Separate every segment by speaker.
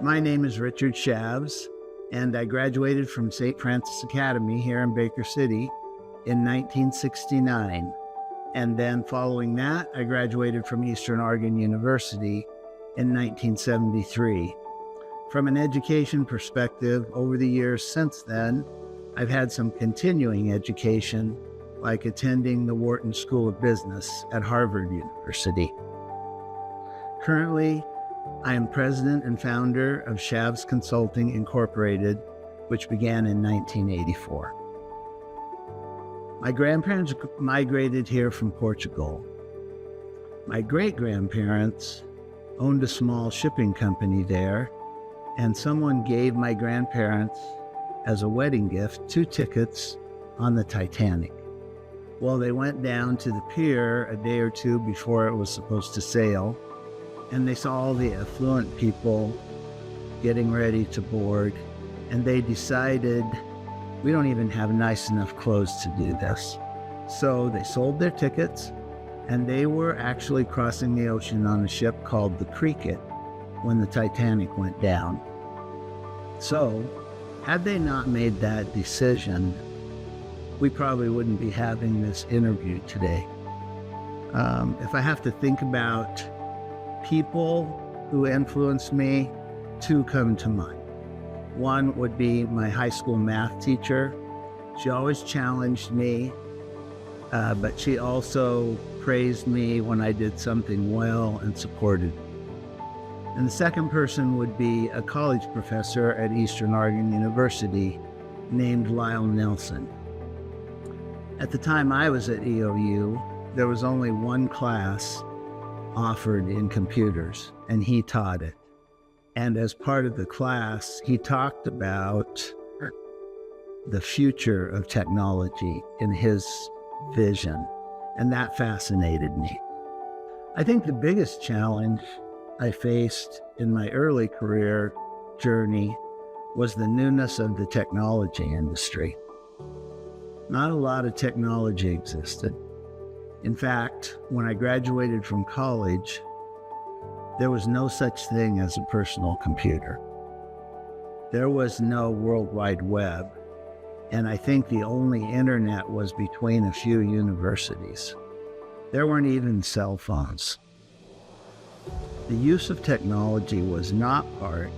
Speaker 1: My name is Richard Chaves, and I graduated from St. Francis Academy here in Baker City in 1969. And then following that, I graduated from Eastern Oregon University in 1973. From an education perspective, over the years since then, I've had some continuing education, like attending the Wharton School of Business at Harvard University. Currently, I am president and founder of Chaves Consulting Incorporated, which began in 1984. My grandparents migrated here from Portugal. My great-grandparents owned a small shipping company there, and someone gave my grandparents, as a wedding gift, 2 tickets on the Titanic. Well, they went down to the pier a day or two before it was supposed to sail, and they saw all the affluent people getting ready to board, and they decided, we don't even have nice enough clothes to do this. So they sold their tickets, and they were actually crossing the ocean on a ship called the Cricket when the Titanic went down. So, had they not made that decision, we probably wouldn't be having this interview today. If I have to think about people who influenced me, 2 come to mind. One would be my high school math teacher. She always challenged me, but she also praised me when I did something well and supported me. And the second person would be a college professor at Eastern Oregon University named Lyle Nelson. At the time I was at EOU, there was only one class offered in computers, and he taught it. And as part of the class, he talked about the future of technology in his vision, and that fascinated me. I think the biggest challenge I faced in my early career journey was the newness of the technology industry. Not a lot of technology existed. In fact, when I graduated from college, there was no such thing as a personal computer. There was no World Wide Web, and I think the only internet was between a few universities. There weren't even cell phones. The use of technology was not part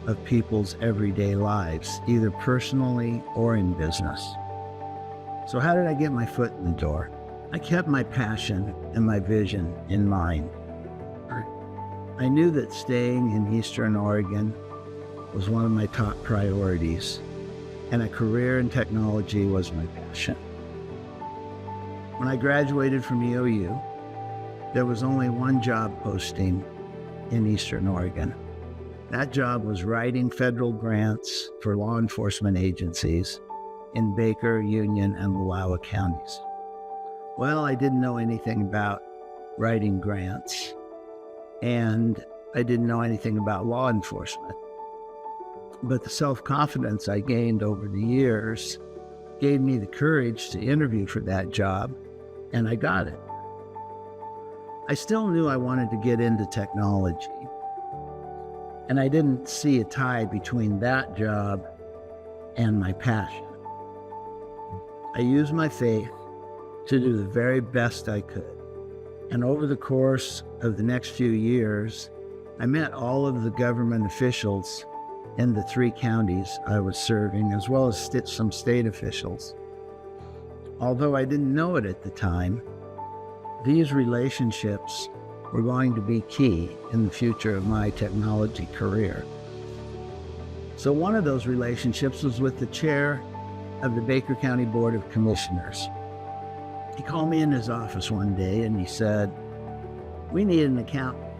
Speaker 1: of people's everyday lives, either personally or in business. So how did I get my foot in the door? I kept my passion and my vision in mind. I knew that staying in Eastern Oregon was one of my top priorities, and a career in technology was my passion. When I graduated from EOU, there was only one job posting in Eastern Oregon. That job was writing federal grants for law enforcement agencies in Baker, Union, and Wallowa counties. Well, I didn't know anything about writing grants, and I didn't know anything about law enforcement. But the self-confidence I gained over the years gave me the courage to interview for that job, and I got it. I still knew I wanted to get into technology, and I didn't see a tie between that job and my passion. I used my faith to do the very best I could. And over the course of the next few years, I met all of the government officials in the 3 counties I was serving, as well as some state officials. Although I didn't know it at the time, these relationships were going to be key in the future of my technology career. So one of those relationships was with the chair of the Baker County Board of Commissioners. He called me in his office one day and he said, "We need an accountant."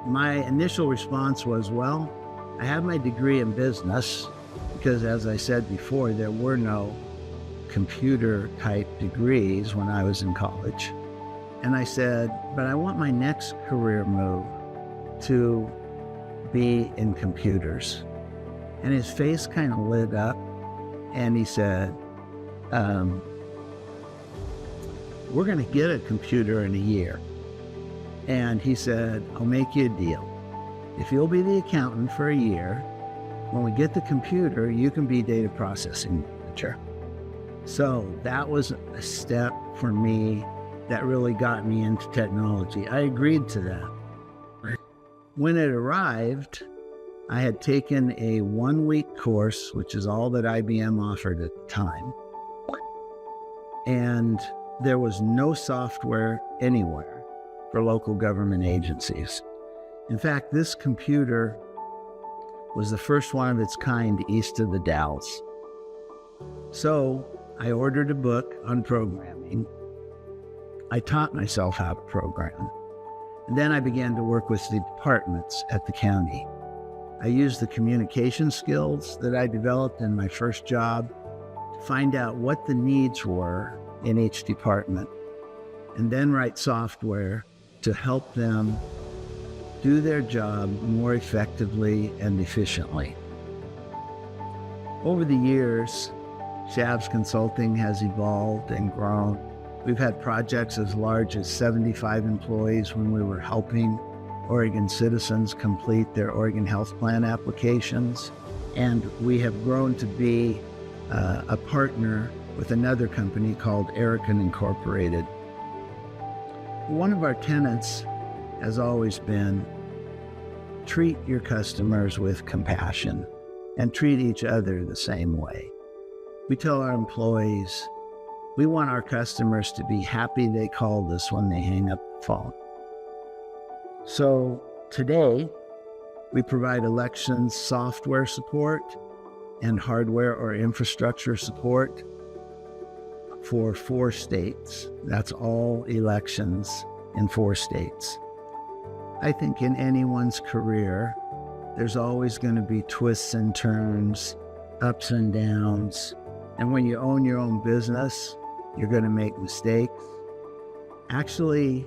Speaker 1: My initial response was, well, I have my degree in business because, as I said before, there were no computer-type degrees when I was in college. And I said, but I want my next career move to be in computers. And his face kind of lit up and he said, we're going to get a computer in a year. And he said, I'll make you a deal. if you'll be the accountant for a year, when we get the computer, you can be data processing manager. So that was a step for me that really got me into technology. I agreed to that. When it arrived, I had taken a 1-week course, which is all that IBM offered at the time. And there was no software anywhere for local government agencies. In fact, this computer was the first one of its kind east of the Dalles. So I ordered a book on programming. I taught myself how to program. And then I began to work with the departments at the county. I used the communication skills that I developed in my first job to find out what the needs were in each department, and then write software to help them do their job more effectively and efficiently. Over the years, Chaves Consulting has evolved and grown. We've had projects as large as 75 employees when we were helping Oregon citizens complete their Oregon Health Plan applications. And we have grown to be a partner with another company called Erican Incorporated. One of our tenets has always been treat your customers with compassion and treat each other the same way. We tell our employees, we want our customers to be happy they called us when they hang up the phone. So today, we provide elections software support and hardware or infrastructure support for 4 states. That's all elections in 4 states. I think in anyone's career, there's always going to be twists and turns, ups and downs. And when you own your own business, you're going to make mistakes. Actually,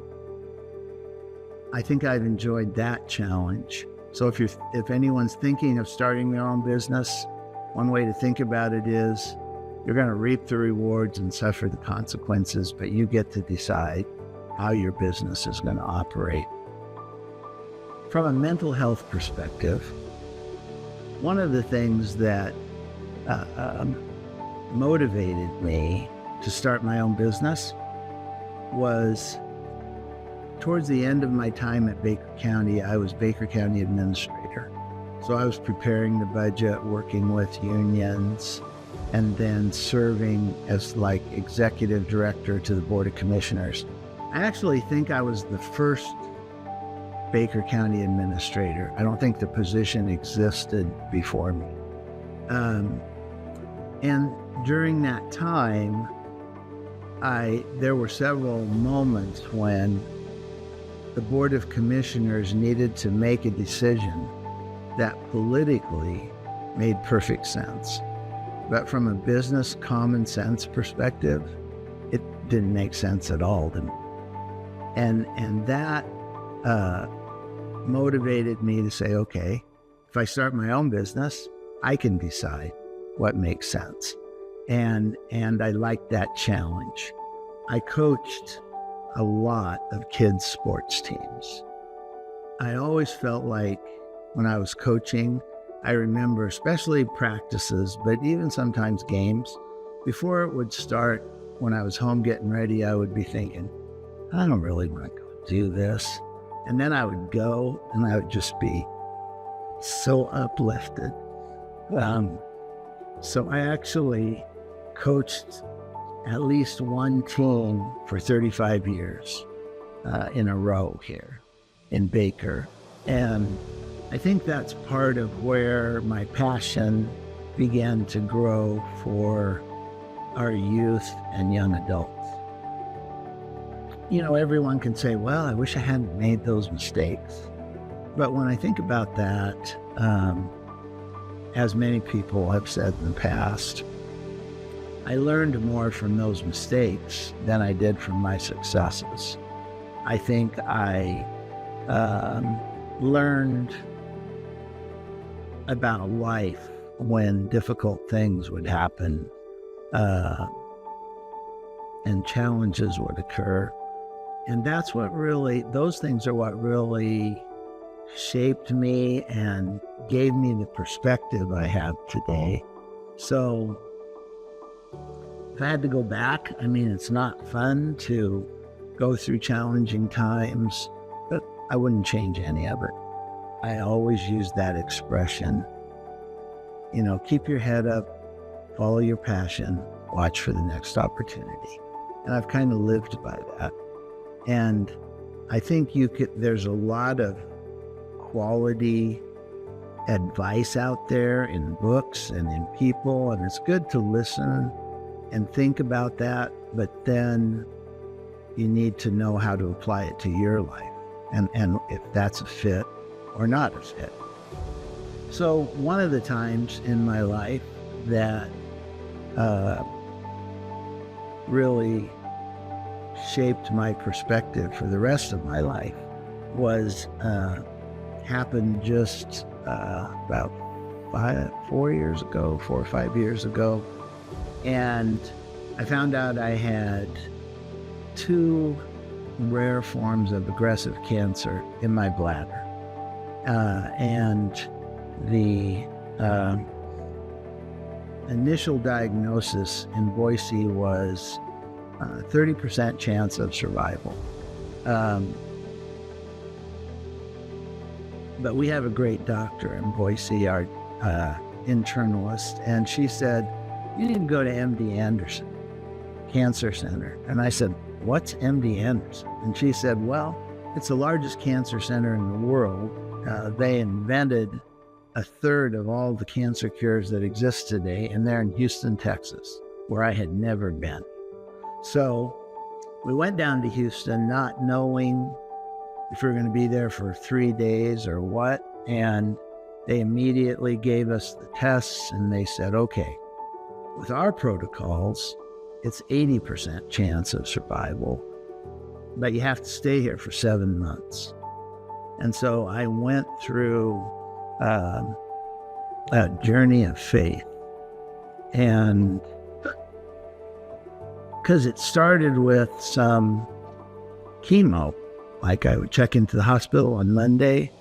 Speaker 1: I think I've enjoyed that challenge. So if anyone's thinking of starting their own business, one way to think about it is you're going to reap the rewards and suffer the consequences, but you get to decide how your business is going to operate. From a mental health perspective, one of the things that motivated me to start my own business was towards the end of my time at Baker County. I was Baker County administrator. So I was preparing the budget, working with unions, and then serving as like executive director to the Board of Commissioners. I actually think I was the first Baker County administrator. I don't think the position existed before me. And during that time, there were several moments when the Board of Commissioners needed to make a decision that politically made perfect sense. But from a business common sense perspective, it didn't make sense at all to me. And that motivated me to say, okay, if I start my own business, I can decide what makes sense. And I liked that challenge. I coached a lot of kids' sports teams. I always felt like when I was coaching, I remember especially practices, but even sometimes games, before it would start, when I was home getting ready, I would be thinking, I don't really want to go do this. And then I would go and I would just be so uplifted. So I actually coached at least one team for 35 years in a row here in Baker. And I think that's part of where my passion began to grow for our youth and young adults. You know, everyone can say, well, I wish I hadn't made those mistakes. But when I think about that, as many people have said in the past, I learned more from those mistakes than I did from my successes. I think I learned about life when difficult things would happen and challenges would occur. And that's what really, those things are what really shaped me and gave me the perspective I have today. So if I had to go back, I mean, it's not fun to go through challenging times, but I wouldn't change any of it. I always use that expression, keep your head up, follow your passion, watch for the next opportunity. And I've kind of lived by that. And I think there's a lot of quality advice out there in books and in people, and it's good to listen and think about that, but then you need to know how to apply it to your life and if that's a fit or not a fit. So one of the times in my life that really shaped my perspective for the rest of my life happened just about 4 or 5 years ago. And I found out I had 2 rare forms of aggressive cancer in my bladder. And the initial diagnosis in Boise was 30% chance of survival. But we have a great doctor in Boise, our internalist, and she said, "You need to go to MD Anderson Cancer Center." And I said, "What's MD Anderson?" And she said, "Well, it's the largest cancer center in the world. They invented 1/3 of all the cancer cures that exist today, and they're in Houston, Texas, where I had never been." So we went down to Houston, not knowing if we were going to be there for 3 days or what. And they immediately gave us the tests, and they said, "Okay, with our protocols, it's 80% chance of survival, but you have to stay here for 7 months." And so I went through a journey of faith. And because it started with some chemo, like I would check into the hospital on Monday,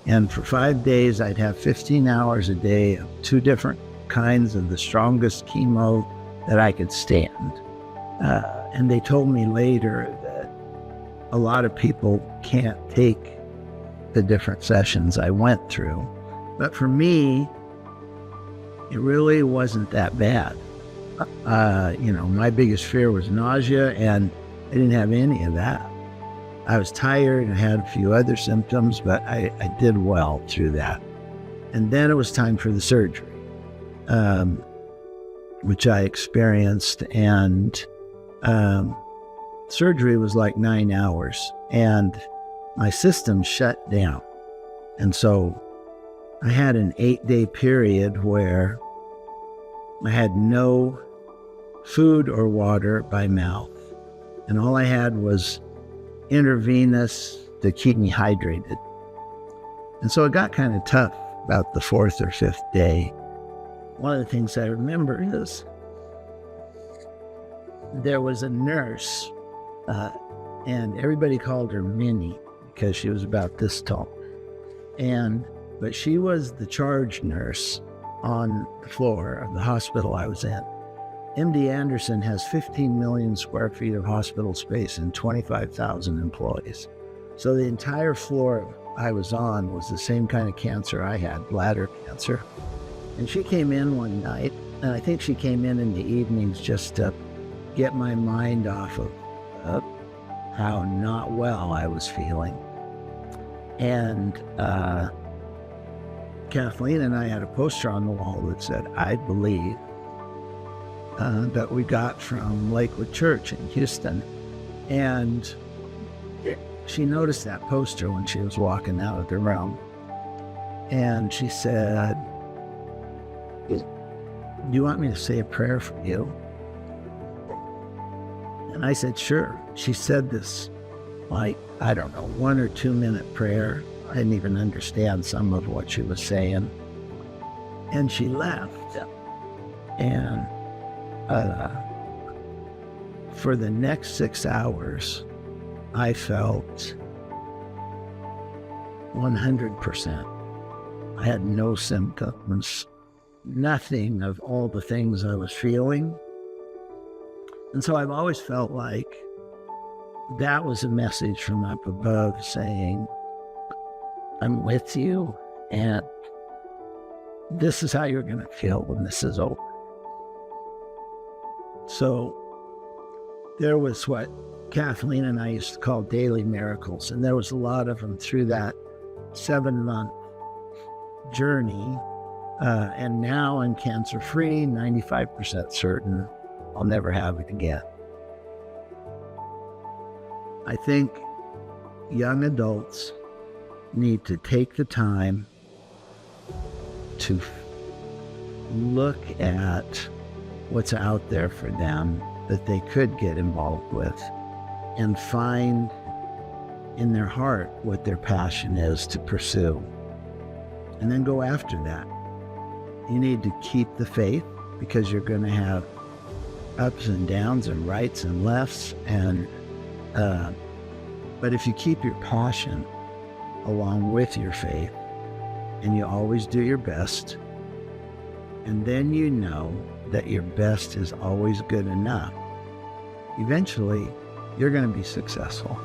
Speaker 1: and for 5 days, I'd have 15 hours a day of 2 different kinds of the strongest chemo that I could stand. And they told me later that a lot of people can't take the different sessions I went through. But for me, it really wasn't that bad. My biggest fear was nausea, and I didn't have any of that. I was tired and had a few other symptoms, but I did well through that. And then it was time for the surgery, which I experienced. And surgery was like 9 hours, and my system shut down. And so I had an 8-day period where I had no food or water by mouth, and all I had was intravenous to keep me hydrated. And so it got kind of tough about the 4th or 5th day. One of the things I remember is there was a nurse, and everybody called her Minnie because she was about this tall. But she was the charge nurse on the floor of the hospital I was in. MD Anderson has 15 million square feet of hospital space and 25,000 employees. So the entire floor I was on was the same kind of cancer I had, bladder cancer. And she came in one night, and I think she came in the evenings just to get my mind off of how not well I was feeling. And Kathleen and I had a poster on the wall that said, "I believe," that we got from Lakewood Church in Houston. And she noticed that poster when she was walking out of the room. And she said, "Do you want me to say a prayer for you?" And I said, "Sure." She said this, 1 or 2 minute prayer. I didn't even understand some of what she was saying. And she left. And for the next 6 hours, I felt 100%. I had no symptoms, nothing of all the things I was feeling. And so I've always felt like that was a message from up above saying, I'm with you, and this is how you're going to feel when this is over. So there was what Kathleen and I used to call daily miracles, and there was a lot of them through that 7-month journey. And now I'm cancer-free, 95% certain I'll never have it again. I think young adults need to take the time to look at what's out there for them that they could get involved with and find in their heart what their passion is to pursue, and then go after that. You need to keep the faith, because you're going to have ups and downs and rights and lefts, and but if you keep your passion along with your faith, and you always do your best, and then you know that your best is always good enough, eventually you're going to be successful.